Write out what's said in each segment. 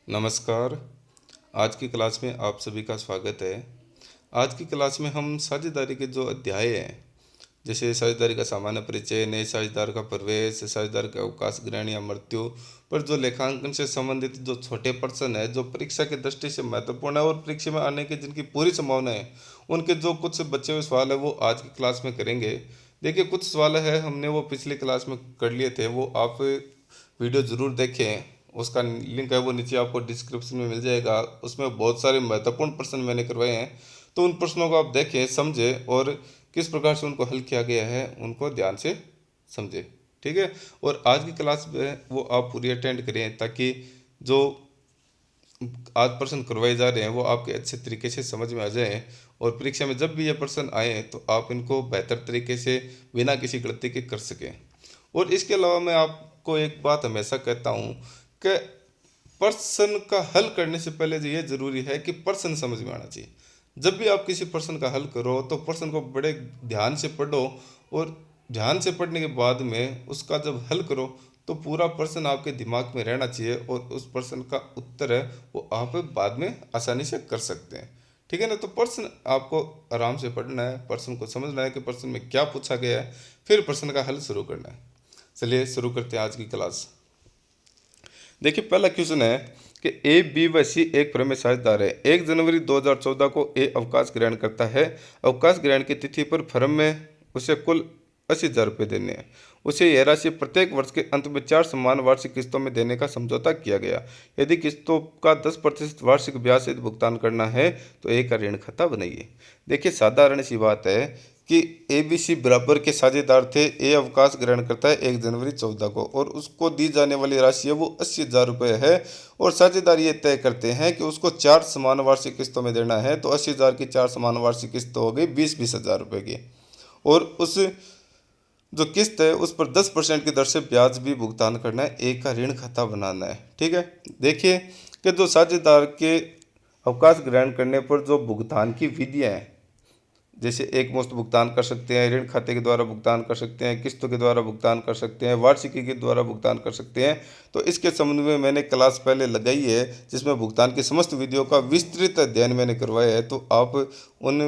नमस्कार। आज की क्लास में आप सभी का स्वागत है। आज की क्लास में हम साझेदारी के जो अध्याय हैं, जैसे साझेदारी का सामान्य परिचय, नए साझेदार का प्रवेश, साझेदार के अवकाश ग्रहण या मृत्यु पर जो लेखांकन से संबंधित जो छोटे प्रश्न है, जो परीक्षा की दृष्टि से महत्वपूर्ण है और परीक्षा में आने की जिनकी पूरी संभावना है, उनके जो कुछ बचे हुए सवाल है वो आज की क्लास में करेंगे। देखिए, कुछ सवाल है हमने वो पिछली क्लास में कर लिए थे, वो आप वीडियो ज़रूर देखें। उसका लिंक है वो नीचे आपको डिस्क्रिप्शन में मिल जाएगा। उसमें बहुत सारे महत्वपूर्ण प्रश्न मैंने करवाए हैं, तो उन प्रश्नों को आप देखें, समझें और किस प्रकार से उनको हल किया गया है उनको ध्यान से समझें। ठीक है। और आज की क्लास में वो आप पूरी अटेंड करें, ताकि जो आज प्रश्न करवाए जा रहे हैं वो आपके अच्छे तरीके से समझ में आ जाए, और परीक्षा में जब भी ये प्रश्न आए तो आप इनको बेहतर तरीके से बिना किसी गलती के कर सकें। और इसके अलावा मैं आपको एक बात हमेशा कहता हूँ कि प्रश्न का हल करने से पहले ये जरूरी है कि प्रश्न समझ में आना चाहिए। जब भी आप किसी प्रश्न का हल करो तो प्रश्न को बड़े ध्यान से पढ़ो, और ध्यान से पढ़ने के बाद में उसका जब हल करो तो पूरा प्रश्न आपके दिमाग में रहना चाहिए, और उस प्रश्न का उत्तर है वो आप बाद में आसानी से कर सकते हैं। ठीक है ना। तो प्रश्न आपको आराम से पढ़ना है, प्रश्न को समझना है कि प्रश्न में क्या पूछा गया है, फिर प्रश्न का हल शुरू करना है। चलिए शुरू करते हैं आज की क्लास। देखिए, पहला क्वेश्चन है कि ए, बी व सी एक फर्म में साझेदार है। 1 जनवरी 2014 को ए अवकाश ग्रहण करता है। अवकाश ग्रहण की तिथि पर फर्म में उसे कुल 80,000 रुपये देने हैं। उसे यह राशि प्रत्येक वर्ष के अंत में 4 समान वार्षिक किस्तों में देने का समझौता किया गया। यदि किस्तों का 10% वार्षिक ब्याज सहित भुगतान करना है तो ए का ऋण खाता बनाइए। देखिए, साधारण सी बात है कि ए बी सी बराबर के साझेदार थे। ए अवकाश ग्रहण करता है 1 जनवरी 2014 को, और उसको दी जाने वाली राशि है वो 80,000 रुपये है। और साझेदार ये तय करते हैं कि उसको 4 समान वार्षिक किस्तों में देना है, तो 80,000 की 4 समान वार्षिक किस्त हो गई 20,000 रुपये की। और उस जो किस्त है उस पर 10% की दर से ब्याज भी भुगतान करना है। एक का ऋण खाता बनाना है। ठीक है। देखिए कि जो साझेदार के अवकाश ग्रहण करने पर जो भुगतान की विधियाँ हैं, जैसे एक मुश्त भुगतान कर सकते हैं, ऋण खाते के द्वारा भुगतान कर सकते हैं, किस्तों के द्वारा भुगतान कर सकते हैं, वार्षिकी के द्वारा भुगतान कर सकते हैं। तो इसके संबंध में मैंने क्लास पहले लगाई है, जिसमें भुगतान की समस्त विधियों का विस्तृत अध्ययन मैंने करवाया है। तो आप उन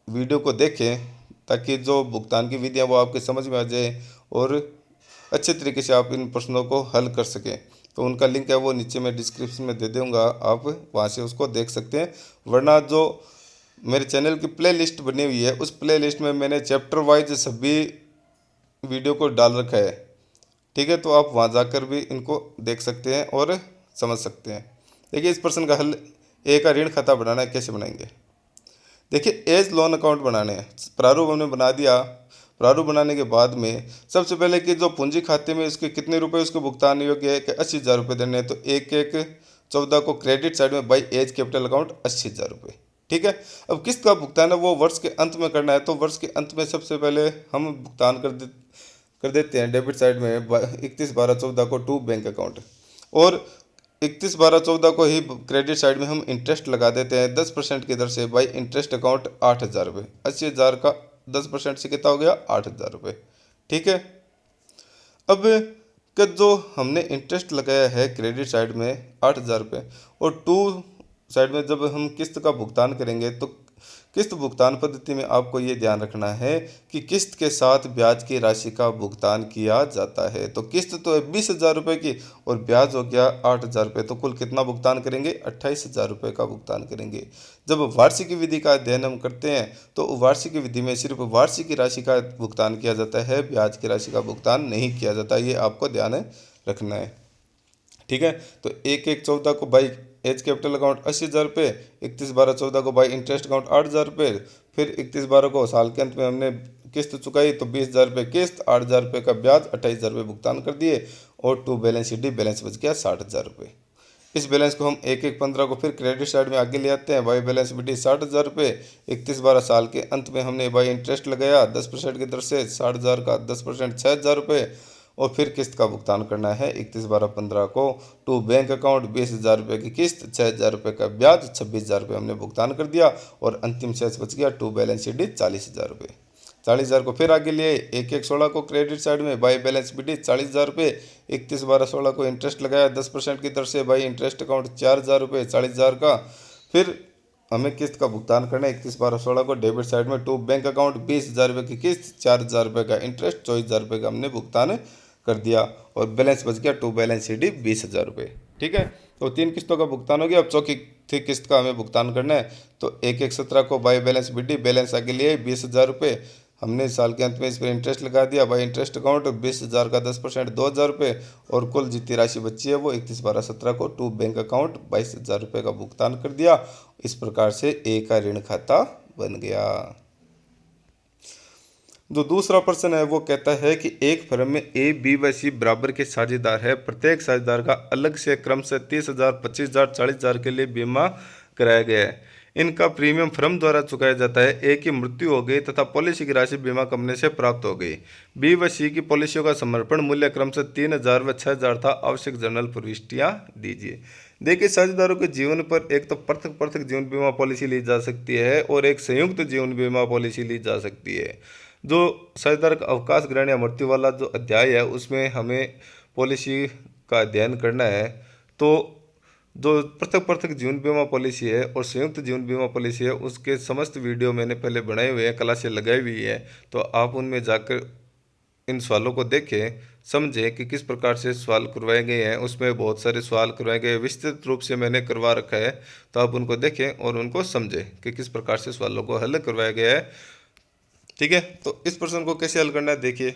वीडियो को देखें, ताकि जो भुगतान की विधियाँ वो आपके समझ में आ जाए और अच्छे तरीके से आप इन प्रश्नों को हल कर सकें। तो उनका लिंक है वो नीचे मैं डिस्क्रिप्शन में दे दूँगा, आप वहाँ से उसको देख सकते हैं। वरना जो मेरे चैनल की प्ले लिस्ट बनी हुई है, उस प्ले लिस्ट में मैंने चैप्टर वाइज सभी वीडियो को डाल रखा है। ठीक है। तो आप वहाँ जाकर भी इनको देख सकते हैं और समझ सकते हैं। देखिए, इस प्रश्न का हल, ए का ऋण खाता बनाना है, कैसे बनाएंगे। देखिए, एज लोन अकाउंट बनाने हैं। प्रारूप हमने बना दिया। प्रारूप बनाने के बाद में सबसे पहले कि जो पूंजी खाते में इसके कितने रुपए उसके भुगतान योग्य है कि 80,000 रुपये देने हैं, तो 1/1/14 को क्रेडिट साइड में बाई एज कैपिटल अकाउंट 80,000 रुपये। ठीक है। अब किस्त का भुगतान है वो वर्ष के अंत में करना है, तो वर्ष के अंत में सबसे पहले हम भुगतान कर देते हैं डेबिट साइड में 31/12/14 को टू बैंक अकाउंट, और 31/12/14 को ही क्रेडिट साइड में हम इंटरेस्ट लगा देते हैं 10% की दर से बाई इंटरेस्ट अकाउंट 8,000 रुपये। 80,000 का 10% से कितना हो गया, 8,000 रुपये। ठीक है। अब कि जो हमने इंटरेस्ट लगाया है क्रेडिट साइड में 8,000 रुपये, और टू साइड में जब हम किस्त का भुगतान करेंगे, तो किस्त भुगतान पद्धति में आपको ये ध्यान रखना है कि किस्त के साथ ब्याज की राशि का भुगतान किया जाता है। तो किस्त तो है 20,000 रुपये की, और ब्याज हो गया 8,000 रुपये, तो कुल कितना भुगतान करेंगे, 28,000 रुपये का भुगतान करेंगे। जब वार्षिकी विधि का अध्ययन हम करते हैं तो वार्षिकी विधि में सिर्फ वार्षिकी राशि का भुगतान किया जाता है, ब्याज की राशि का भुगतान नहीं किया जाता। ये आपको ध्यान रखना है। ठीक है। तो 1/1/14 को बाई एज कैपिटल अकाउंट 80,000 रुपये, 31/12/14 को बाई इंटरेस्ट अकाउंट 8,000 रुपये, फिर 31/12 को साल के अंत में हमने किस्त चुकाई तो 20,000 रुपये किस्त, 8,000 रुपये का ब्याज, 28,000 रुपये भुगतान कर दिए, और टू बैलेंस शीट बैलेंस बच गया 60,000 रुपये। इस बैलेंस को हम 1/1/15 को फिर क्रेडिट साइड में आगे ले आते हैं। बाई बैलेंस बिटी 60,000 रुपये, 31/12 साल के अंत में हमने बाई इंटरेस्ट लगाया 10% की दर से, 60,000 का 10% 6,000 रुपये, और फिर किस्त का भुगतान करना है 31/12/15 को टू बैंक अकाउंट 20,000 रुपये की किस्त, 6,000 रुपये का ब्याज, 26,000 रुपये हमने भुगतान कर दिया, और अंतिम शेष बच गया टू बैलेंस शीट 40,000 रुपये। 40,000 को फिर आगे लिए 1/1/16 को क्रेडिट साइड में बाई बैलेंस बीडी 40,000 रुपये। 31/12/16 को इंटरेस्ट लगाया 10% की दर से बाई इंटरेस्ट अकाउंट 4,000 रुपये 40,000 का। फिर हमें किस्त का भुगतान करना है 31/12/16 को डेबिट साइड में टू बैंक अकाउंट 20,000 रुपये की किस्त 4,000 रुपये का इंटरेस्ट 24,000 रुपये का हमने भुगतान कर दिया और बैलेंस बच गया टू बैलेंस सी डी 20,000 रुपये। ठीक है, तो 3 किस्तों का भुगतान हो गया। अब चौथी किस्त का हमें भुगतान करना है। तो 1/1/17 को बाई बैलेंस बीडी बैलेंस आगे लिए 20,000 रुपये। हमने साल के अंत में इस पर इंटरेस्ट लगा दिया बाई इंटरेस्ट अकाउंट 20,000 का 10% 2,000 रुपये और कुल जितनी राशि बची है वो 31/12/17 को टू बैंक अकाउंट 22,000 रुपये का भुगतान कर दिया। इस प्रकार से ए का ऋण खाता बन गया। जो दूसरा प्रश्न है वो कहता है कि एक फर्म में ए बी व सी बराबर के साझेदार है। प्रत्येक साझेदार का अलग से क्रम से 30,000 25,000 40,000 के लिए बीमा कराया गया है। इनका प्रीमियम फर्म द्वारा चुकाया जाता है। ए की मृत्यु हो गई तथा पॉलिसी की राशि बीमा कंपनी से प्राप्त हो गई। बी व सी की पॉलिसियों का समर्पण मूल्य क्रम से 3,000 व 6,000 था। आवश्यक जर्नल प्रविष्टियां दीजिए। देखिए, साझेदारों के जीवन पर एक तो पृथक पृथक जीवन बीमा पॉलिसी ली जा सकती है और एक संयुक्त जीवन बीमा पॉलिसी ली जा सकती है। जो साझेदार का अवकाश ग्रहण या मृत्यु वाला जो अध्याय है उसमें हमें पॉलिसी का अध्ययन करना है। तो जो पृथक पृथक जीवन बीमा पॉलिसी है और संयुक्त जीवन बीमा पॉलिसी है उसके समस्त वीडियो मैंने पहले बनाए हुए हैं, क्लासें लगाई हुई है। तो आप उनमें जाकर इन सवालों को देखें, समझें कि किस प्रकार से सवाल करवाए गए हैं। उसमें बहुत सारे सवाल करवाए गए, विस्तृत रूप से मैंने करवा रखा है। तो आप उनको देखें और उनको समझें कि किस प्रकार से सवालों को हल करवाया गया है। ठीक है, तो इस प्रश्न को कैसे हल करना है। देखिए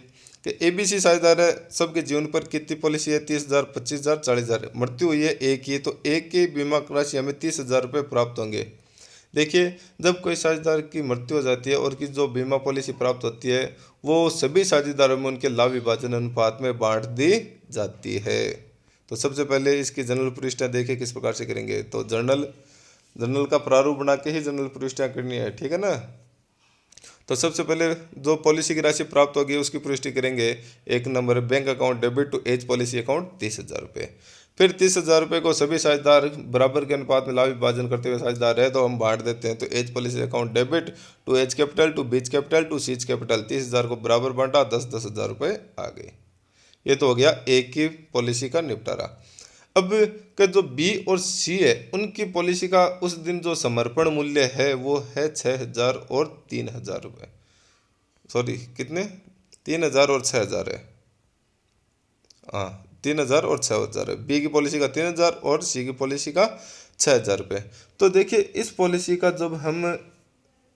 कि एबीसी साझेदार है, सबके जीवन पर कितनी पॉलिसी है 30,000 25,000 40,000। मृत्यु हुई है एक की, तो एक की बीमा राशि हमें 30,000 रुपये प्राप्त होंगे। देखिए, जब कोई साझेदार की मृत्यु हो जाती है और की जो बीमा पॉलिसी प्राप्त होती है वो सभी साझेदारों में उनके लाभ विभाजन अनुपात में बांट दी जाती है। तो सबसे पहले इसकी जनरल प्रविष्टियाँ देखें किस प्रकार से करेंगे। तो जर्नल का प्रारूप बना के ही जनरल प्रविष्टियाँ करनी है। ठीक है ना। तो सबसे पहले जो पॉलिसी की राशि प्राप्त होगी उसकी पुष्टि करेंगे। एक number bank account debit to A's policy account 30,000 रुपये। फिर 30,000 रुपये को सभी साझेदार बराबर के अनुपात में लाभ विभाजन करते हुए साझेदार है तो हम बांट देते हैं। तो A's policy account debit to A's capital to B's capital to C's capital 30,000 को बराबर बांटा 10,000 रुपये आ गए। ये तो हो गया ए की पॉलिसी का निपटारा। अब के जो बी और सी है उनकी पॉलिसी का उस दिन जो समर्पण मूल्य है वो है 6,000 और 3,000 रुपये। सॉरी, कितने? 3,000 और 6,000 है। हाँ, 3,000 और 6,000 है। बी की पॉलिसी का 3,000 और सी की पॉलिसी का 6,000 रुपये। तो देखिए, इस पॉलिसी का जब हम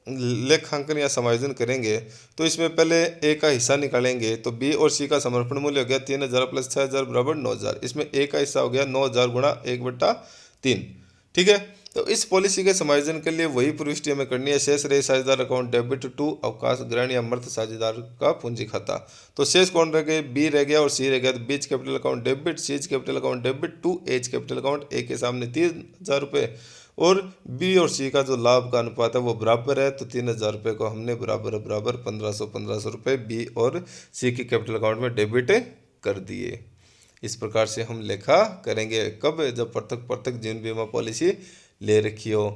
लेखांकन या समायोजन करेंगे तो इसमें पहले ए का हिस्सा निकालेंगे। तो बी और सी का समर्पण मूल्य हो गया 3,000 प्लस 6,000 बराबर 9,000। इसमें ए का हिस्सा हो गया 9,000 गुणा 1/3। ठीक है, तो इस पॉलिसी के समायोजन के लिए वही प्रविष्टि हमें करनी है। शेष रहे साझेदार अकाउंट डेबिट टू अवकाश ग्रहण या मृत साझेदार का पूंजी खाता। तो शेष कौन रह गए? बी रह गया और सी रह गया। तो B's capital account debit, C's capital account debit to A's capital account. A के सामने 3,000 रुपये और बी और सी का जो लाभ का अनुपात है वो बराबर है। तो 3,000 रुपये को हमने बराबर 1,500 रुपये बी और सी के कैपिटल अकाउंट में डेबिट कर दिए। इस प्रकार से हम लेखा करेंगे। कब? जब पृथक पृथक जीवन बीमा पॉलिसी ले रखी हो।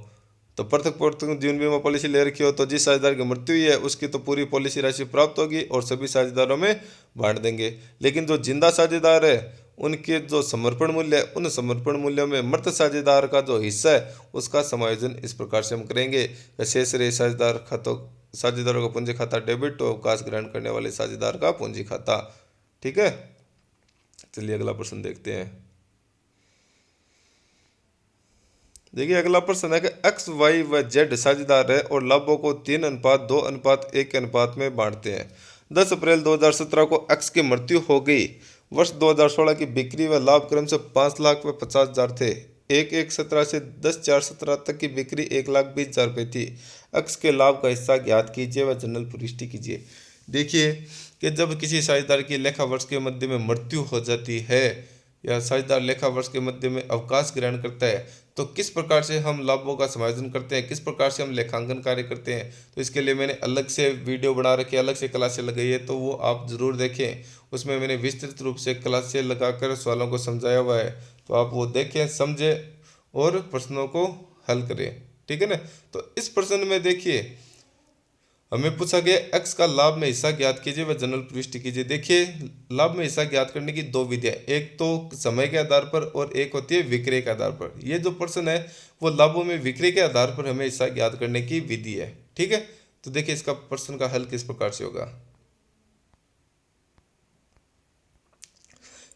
तो पृथक पृथक जीवन बीमा पॉलिसी ले रखी हो तो जिस साझेदार की मृत्यु हुई है उसकी तो पूरी पॉलिसी राशि प्राप्त होगी और सभी साझेदारों में बांट देंगे। लेकिन जो जिंदा साझेदार है उनके जो समर्पण मूल्य है उन समर्पण मूल्यों में मृत साझेदार का जो हिस्सा है उसका समायोजन इस प्रकार से हम करेंगे। शेष रहे साझेदार खातों साझेदारों का पूंजी खाता डेबिट तो अवकाश ग्रहण करने वाले साझेदार का पूंजी खाता। ठीक है, चलिए अगला प्रश्न देखते हैं। देखिए, अगला प्रश्न है कि एक्स वाई व जेड साझेदार है और लाभों को 3:2:1 के अनुपात में बांटते हैं। 10 अप्रैल 2017 को एक्स की मृत्यु हो गई। वर्ष 2016 की बिक्री व लाभ क्रम से 5,00,000 व 50,000 थे। 1/1/17 से 10/4/17 तक की बिक्री 1,20,000 रुपये थी। एक्स के लाभ का हिस्सा ज्ञात कीजिए व जनरल पुष्टि कीजिए। देखिए कि जब किसी साझेदार की लेखा वर्ष के मध्य में मृत्यु हो जाती है या साझेदार लेखा वर्ष के मध्य में अवकाश ग्रहण करता है तो किस प्रकार से हम लाभों का समायोजन करते हैं, किस प्रकार से हम लेखांकन कार्य करते हैं। तो इसके लिए मैंने अलग से वीडियो बना रखी है, अलग से क्लासें लगाई है, तो वो आप ज़रूर देखें। उसमें मैंने विस्तृत रूप से क्लासें लगाकर सवालों को समझाया हुआ है। तो आप वो देखें, समझें और प्रश्नों को हल करें। ठीक है ना। तो इस प्रश्न में देखिए हमें पूछा गया एक्स का लाभ में हिस्सा ज्ञात कीजिए व जनरल प्रविष्टि कीजिए। देखिए, लाभ में हिस्सा ज्ञात करने की दो विधियां, एक तो समय के आधार पर और एक होती है विक्रय के आधार पर। ये जो प्रश्न है वो लाभों में विक्रय के आधार पर हमें हिस्सा ज्ञात करने की विधि है। ठीक है, तो देखिए इसका प्रश्न का हल किस प्रकार से होगा।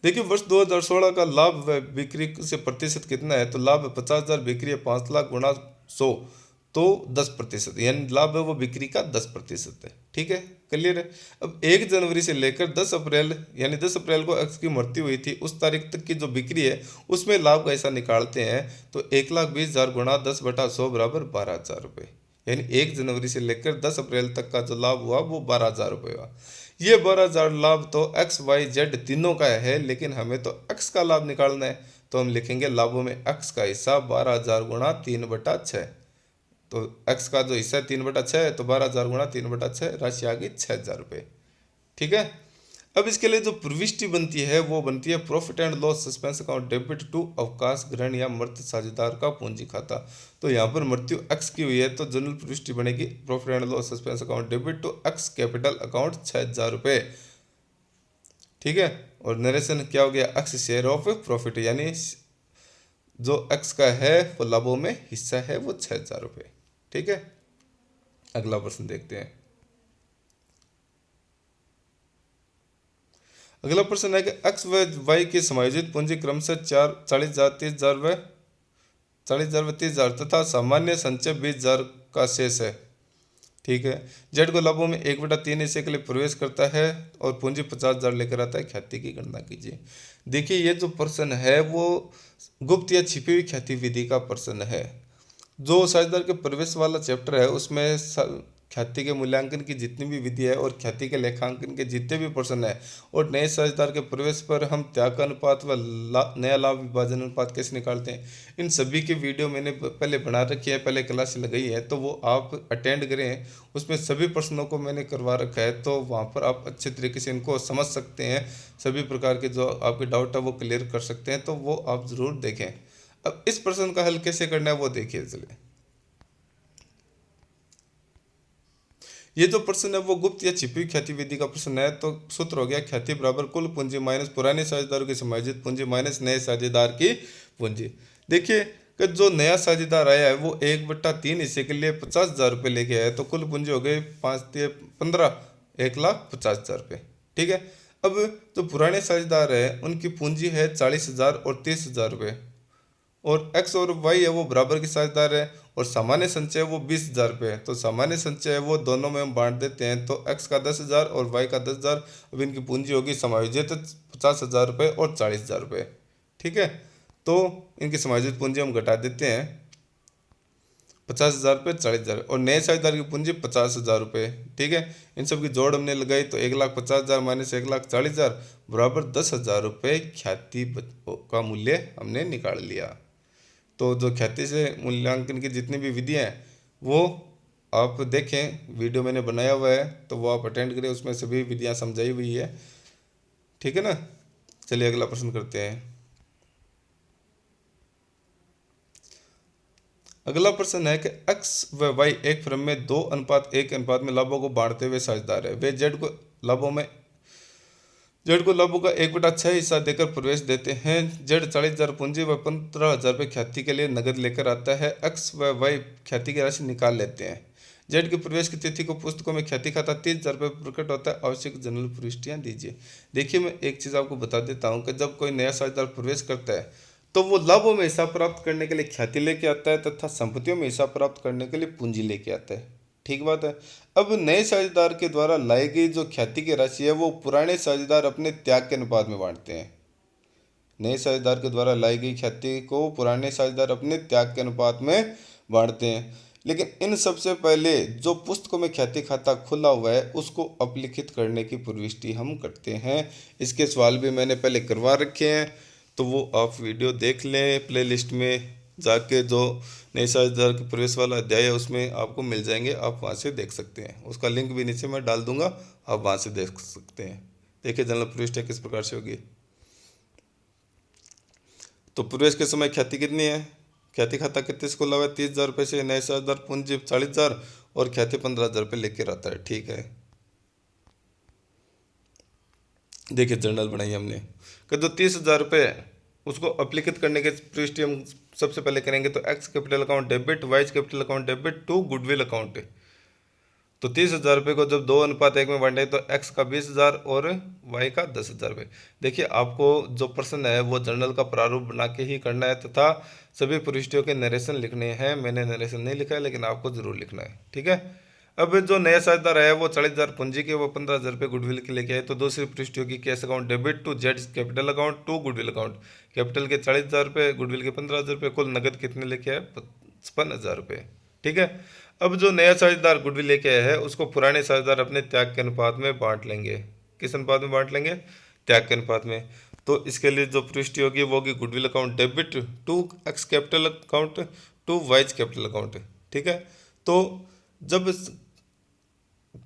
देखिए, वर्ष 2016 का लाभ व बिक्री से प्रतिशत कितना है, तो लाभ 50,000, बिक्री है 5 लाख, गुणा 100, तो 10%, यानी लाभ है वो बिक्री का 10% है। ठीक है, क्लियर है। अब 1 जनवरी से लेकर 10 अप्रैल, यानी 10 अप्रैल को एक्स की मृत्यु हुई थी, उस तारीख तक की जो बिक्री है उसमें लाभ का हिस्सा निकालते हैं, तो 1,20,000 गुणा 10/100 बराबर 12,000 रुपये। यानी 1 जनवरी से लेकर 10 अप्रैल तक का जो लाभ हुआ वो 12,000 रुपये हुआ। ये 12,000 लाभ तो एक्स वाई जेड तीनों का है, लेकिन हमें तो एक्स का लाभ निकालना है, तो हम लिखेंगे लाभों में एक्स का हिस्सा 12,000 गुणा 3/6। तो एक्स का जो हिस्सा है 3/6 है, तो 12,000 गुणा 3/6, राशि आ गई 6,000 रुपये। ठीक है। अब इसके लिए जो प्रविष्टि बनती है वो बनती है profit and loss suspense account debit to अवकाश ग्रहण या मृत साझेदार का पूंजी खाता। तो यहाँ पर मृत्यु एक्स की हुई है, तो जनरल प्रविष्टि बनेगी profit and loss suspense account debit to X capital account 6,000 रुपये। ठीक है, और नरेशन क्या हो गया, एक्स शेयर ऑफ प्रॉफिट, यानी जो एक्स का है वो लाभों में हिस्सा है वो 6,000 रुपये। ठीक है, अगला प्रश्न देखते हैं। अगला प्रश्न है कि एक्स व वाई की समायोजित पूंजी क्रमशः 40,000, 30,000 व 40,000 व 30,000 तथा सामान्य संचय 20,000 का शेष है। ठीक है, जेड को लाभों में 1/3 हिस्से के लिए प्रवेश करता है और पूंजी 50,000 लेकर आता है, ख्याति की गणना कीजिए। देखिए, ये जो प्रश्न है वो गुप्त या छिपी हुई ख्याति विधि का प्रश्न है। जो साझेदार के प्रवेश वाला चैप्टर है उसमें ख्याति के मूल्यांकन की जितनी भी विधि है और ख्याति के लेखांकन के जितने भी प्रश्न है, और नए साझेदार के प्रवेश पर हम त्याग अनुपात व नया लाभ विभाजन अनुपात कैसे निकालते हैं, इन सभी की वीडियो मैंने पहले बना रखी है, पहले क्लास लगाई है, तो वो आप अटेंड करें। उसमें सभी प्रश्नों को मैंने करवा रखा है, तो वहाँ पर आप अच्छे तरीके से इनको समझ सकते हैं। सभी प्रकार के जो आपके डाउट है वो क्लियर कर सकते हैं, तो वो आप ज़रूर देखें। अब इस प्रश्न का हल कैसे करना है वो देखिए। चलिए, ये जो प्रश्न है वो गुप्त या छिपी ख्याति विधि का प्रश्न है। तो सूत्र हो गया ख्याति बराबर कुल पूंजी माइनस पुराने साझेदारों की समायोजित पूंजी माइनस नए साझेदार की पूंजी। देखिए कि जो नया साझेदार आया है वो 1/3 हिस्से के लिए 50,000 रुपये लेके आया है, तो कुल पूंजी हो गई 5×15, 1,50,000 रुपये। ठीक है। अब जो पुराने साझेदार है उनकी पूंजी है 40,000 और 30,000 रुपये, और एक्स और वाई है वो बराबर के साझेदार है, और सामान्य संचय वो 20,000 रुपये है। तो सामान्य संचय है वो दोनों में हम बांट देते हैं, तो एक्स का 10,000 और वाई का 10,000। अब इनकी पूंजी होगी समायोजित 50,000 रुपये और 40,000 रुपये। ठीक है, तो इनकी समायोजित पूंजी हम घटा देते हैं, 50,000 रुपये, 40,000, और नए साझेदार की पूंजी 50,000 रुपये। ठीक है, इन सब की जोड़ हमने लगाई, तो 1,50,000 माइनस 1,40,000 बराबर 10,000 रुपये ख्याति का मूल्य हमने निकाल लिया। तो जो ख्याति से मूल्यांकन की जितनी भी विधियाँ हैं वो आप देखें, वीडियो मैंने बनाया हुआ है, तो वो आप अटेंड करें, उसमें सभी विधियाँ समझाई हुई है। ठीक है ना। चलिए अगला प्रश्न करते हैं। अगला प्रश्न है कि एक्स व वाई एक फर्म में 2:1 अनुपात में लाभों को बांटते हुए साझेदार है। वे जेड को लाभों का 1/6 हिस्सा देकर प्रवेश देते हैं। जेड 40,000 पूंजी व 15,000 रुपये ख्याति के लिए नगद लेकर आता है। एक्स व वाई ख्याति की राशि निकाल लेते हैं। जेड के प्रवेश की तिथि को पुस्तकों में ख्याति खाता 30,000 रुपये प्रकट होता है। आवश्यक जनरल प्रविष्टियाँ दीजिए। देखिए, मैं एक चीज़ आपको बता देता हूँ कि जब कोई नया साझेदार प्रवेश करता है तो वो लाभों में हिस्सा प्राप्त करने के लिए ख्याति लेके आता है तथा संपत्तियों में हिस्सा प्राप्त करने के लिए पूंजी लेके आता है। ठीक बात है। अब नए साझेदार के द्वारा लाई गई जो ख्याति की राशि है वो पुराने साझेदार अपने त्याग के अनुपात में बांटते हैं। नए साझेदार के द्वारा लाई गई ख्याति को पुराने साझेदार अपने त्याग के अनुपात में बांटते हैं। लेकिन इन सबसे पहले जो पुस्तकों में ख्याति खाता खुला हुआ है उसको अपलिखित करने की प्रविष्टि हम करते हैं। इसके सवाल भी मैंने पहले करवा रखे हैं, तो वो आप वीडियो देख लें। प्लेलिस्ट में जाके जो नए साझेदार के प्रवेश वाला अध्याय है उसमें आपको मिल जाएंगे, आप वहाँ से देख सकते हैं। उसका लिंक भी नीचे मैं डाल दूंगा, आप वहाँ से देख सकते हैं। देखिए जनरल प्रविष्टि किस प्रकार से होगी। तो प्रवेश के समय ख्याति कितनी है, ख्याति खाता 31 को लावा 30,000 रुपये से, नए साझेदार पूंजी 40,000 और ख्याति 15,000 रुपये लेकर आता है। ठीक है, देखिए जर्नल बनाई हमने कि जो 30,000 रुपये है उसको अप्लिकेट करने के प्रविष्टि हम सबसे पहले करेंगे। तो X capital account debit, Y capital account debit to goodwill account. तो 30,000 रुपये को जब 2:1 में बांटे तो एक्स का 20,000 और वाई का 10,000 रुपये। देखिए आपको जो प्रश्न है वो जर्नल का प्रारूप बना के ही करना है तथा सभी प्रविष्टियों के नरेशन लिखने हैं। मैंने नरेशन नहीं लिखा है लेकिन आपको जरूर लिखना है। ठीक है, अब जो नया साझेदार है वो 40,000 पूंजी के, वो 15,000 रुपये गुडविल के लेके आए। तो दूसरी प्रविष्टियों की cash account debit to Z capital account to goodwill account. Capital के 40,000 रुपये, गुडविल के 15,000 रुपये, कुल नगद कितने लेके आए? 55,000 रुपये। ठीक है, अब जो नया साझेदार गुडविल लेके आया है उसको पुराने साझेदार अपने त्याग के अनुपात में बांट लेंगे। किस अनुपात में बांट लेंगे? त्याग के अनुपात में। तो इसके लिए जो प्रविष्टि होगी वो होगी goodwill account debit to X capital account to Y's capital account. ठीक है, तो जब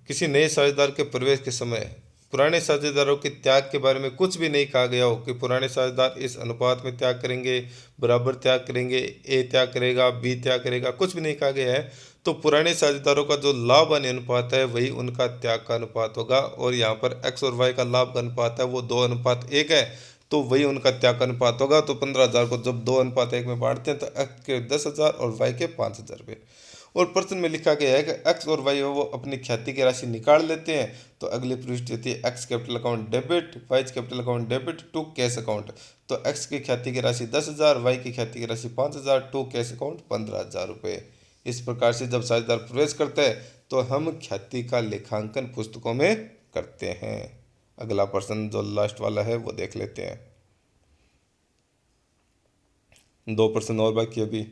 किसी नए साझेदार के प्रवेश के समय पुराने साझेदारों के त्याग के बारे में कुछ भी नहीं कहा गया हो कि पुराने साझेदार इस अनुपात में त्याग करेंगे, बराबर त्याग करेंगे, ए त्याग करेगा, बी त्याग करेगा, कुछ भी नहीं कहा गया है, तो पुराने साझेदारों का जो लाभ हानि अनुपात है वही उनका त्याग का अनुपात होगा। और यहाँ पर एक्स और वाई का लाभ का अनुपात है वो 2:1 है, तो वही उनका त्याग का अनुपात होगा। तो 15,000 को जब 2:1 में बांटते हैं तो एक्स के 10,000 और वाई के 5,000 रुपये। और प्रश्न में लिखा गया है कि एक्स और वाई वो अपनी ख्याति की राशि निकाल लेते हैं। तो अगली प्रविष्टि होती है X capital account debit, Y capital account debit to cash account. तो एक्स की ख्याति की राशि 10,000, वाई की ख्याति की राशि 5,000, टू कैश अकाउंट 15,000 रुपये। इस प्रकार से जब साझेदार प्रवेश करते हैं तो हम ख्याति का लेखांकन पुस्तकों में करते हैं। अगला प्रश्न जो लास्ट वाला है वो देख लेते हैं। 2 प्रश्न और बाकी अभी।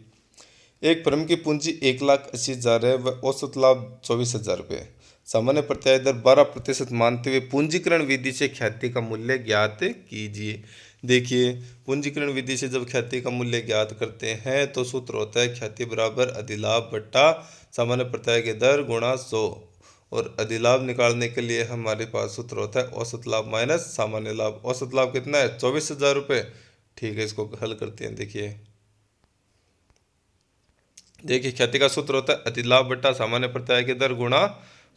एक फर्म की पूंजी 1,80,000 है व औसत लाभ 24,000 रुपये। सामान्य प्रत्याय दर 12% मानते हुए पूंजीकरण विधि से ख्याति का मूल्य ज्ञात कीजिए। देखिए पूंजीकरण विधि से जब ख्याति का मूल्य ज्ञात करते हैं तो सूत्र होता है ख्याति बराबर अधिलाभ बट्टा सामान्य प्रत्याय की दर गुणा 100। और अधिलाभ निकालने के लिए हमारे पास सूत्र होता है औसत लाभ माइनस सामान्य लाभ। औसत लाभ कितना है? 24,000 रुपये। ठीक है, इसको हल करते हैं। देखिए ख्याति का सूत्र होता है अधिलाभ बट्टा सामान्य प्रत्याय की दर गुणा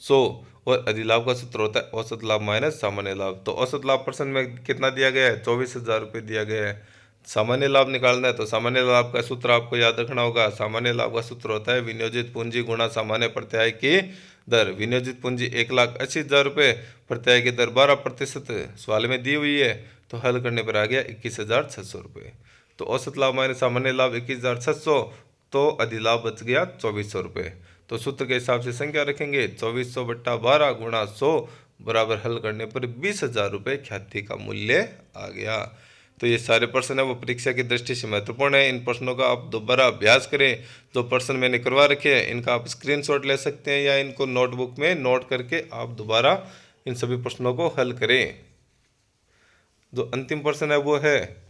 100 और अधिलाभ का सूत्र होता है औसत लाभ माइनस सामान्य लाभ। तो औसत लाभ परसेंट में कितना दिया गया है? 24,000 रुपये दिया गया है। सामान्य लाभ निकालना है तो सामान्य लाभ का सूत्र आपको याद रखना होगा। सामान्य लाभ का सूत्र होता है विनियोजित पूंजी गुणा सामान्य प्रत्याय की दर। विनियोजित पूंजी 1,80,000 रुपये, प्रत्याय की दर 12% सवाल में दी हुई है, तो हल करने पर आ गया 21,600 रुपये। तो औसत लाभ माइनस सामान्य लाभ 21,600, तो अधिलाभ बच गया 2,400 रुपये। तो सूत्र के हिसाब से संख्या रखेंगे 2,400 बट्टा 12 गुणा 100 बराबर हल करने पर 20,000 रुपये ख्याति का मूल्य आ गया। तो ये सारे प्रश्न है वो परीक्षा की दृष्टि से महत्वपूर्ण है। इन प्रश्नों का आप दोबारा अभ्यास करें। जो प्रश्न मैंने करवा रखे हैं इनका आप स्क्रीनशॉट ले सकते हैं या इनको नोटबुक में नोट करके आप दोबारा इन सभी प्रश्नों को हल करें। जो अंतिम प्रश्न है वो है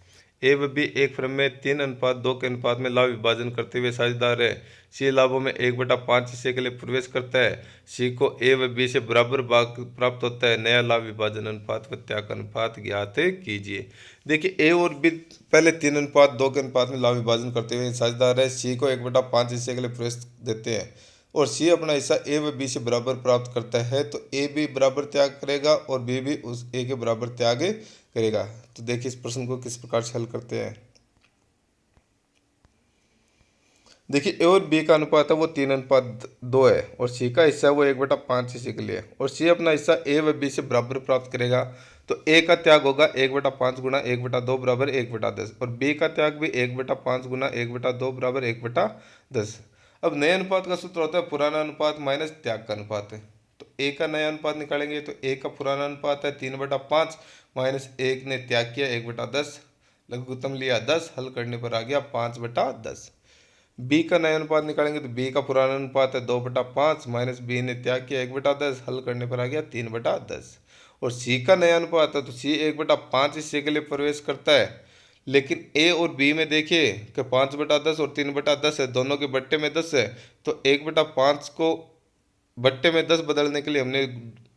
ए व बी एक फर्म में 3:2 के अनुपात में लाभ विभाजन करते हुए साझेदार है। सी लाभों में 1/5 हिस्से के लिए प्रवेश करता है। सी को ए व बी से बराबर भाग प्राप्त होता है। नया लाभ विभाजन अनुपात व त्याग अनुपात ज्ञात कीजिए। देखिए ए और बी पहले 3:2 के अनुपात में लाभ विभाजन करते हुए साझेदार है। सी को 1/5 हिस्से के लिए प्रवेश देते हैं और सी अपना हिस्सा ए व बी से बराबर प्राप्त करता है। तो ए भी बराबर त्याग करेगा और बी भी उस ए के बराबर त्याग करेगा। तो देखिए इस प्रश्न को किस प्रकार से हल करते हैं। देखिए ए और बी का अनुपात है वो 3:2 है और सी का हिस्सा है वो 1/5 हिस्से के लिए, और सी अपना हिस्सा ए व बी से बराबर प्राप्त करेगा। तो ए का त्याग होगा 1/5 गुणा 1/2 बराबर 1/10 और बी का त्याग भी 1/5 गुणा 1/2 बराबर 1/10। अब नए अनुपात का सूत्र होता है पुराना अनुपात माइनस त्याग का अनुपात है। तो ए का नया अनुपात निकालेंगे तो ए का पुराना अनुपात है 3/5 माइनस 1 ने त्याग किया 1/10, लघुत्तम लिया 10, हल करने पर आ गया 5/10। बी का नया अनुपात निकालेंगे तो बी का पुराना अनुपात है 2/5 माइनस बी ने त्याग किया 1/10, हल करने पर आ गया 3/10। और सी का नया अनुपात है तो सी 1/5 हिस्से के लिए प्रवेश करता है, लेकिन ए और बी में देखिए कि 5/10 और 3/10 है, दोनों के बट्टे में 10 है। तो 1/5 को बट्टे में 10 बदलने के लिए हमने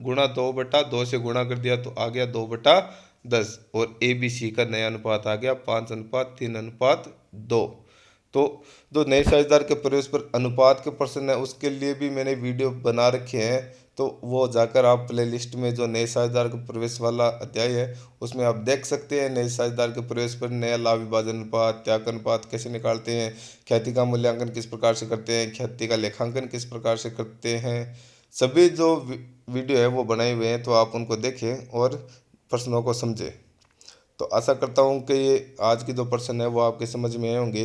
गुणा 2/2 से गुणा कर दिया तो आ गया 2/10 और ए बी सी का नया अनुपात आ गया 5:3:2। तो जो नए साझेदार के प्रवेश पर अनुपात के प्रश्न है उसके लिए भी मैंने वीडियो बना रखे हैं, तो वो जाकर आप प्लेलिस्ट में जो नए साझेदार के प्रवेश वाला अध्याय है उसमें आप देख सकते हैं। नए साझेदार के प्रवेश पर नया लाभ विभाजन अनुपात, त्याग अनुपात कैसे निकालते हैं, ख्याति का मूल्यांकन किस प्रकार से करते हैं, ख्याति का लेखांकन किस प्रकार से करते हैं, सभी जो वीडियो है वो बनाए हुए हैं, तो आप उनको देखें और प्रश्नों को समझें। तो आशा करता हूँ कि ये आज की जो प्रश्न है वो आपके समझ में आए होंगे।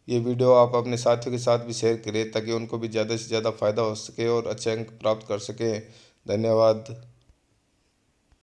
ये वीडियो आप अपने साथियों के साथ भी शेयर करें ताकि उनको भी ज़्यादा से ज़्यादा फायदा हो सके और अच्छे अंक प्राप्त कर सकें। धन्यवाद।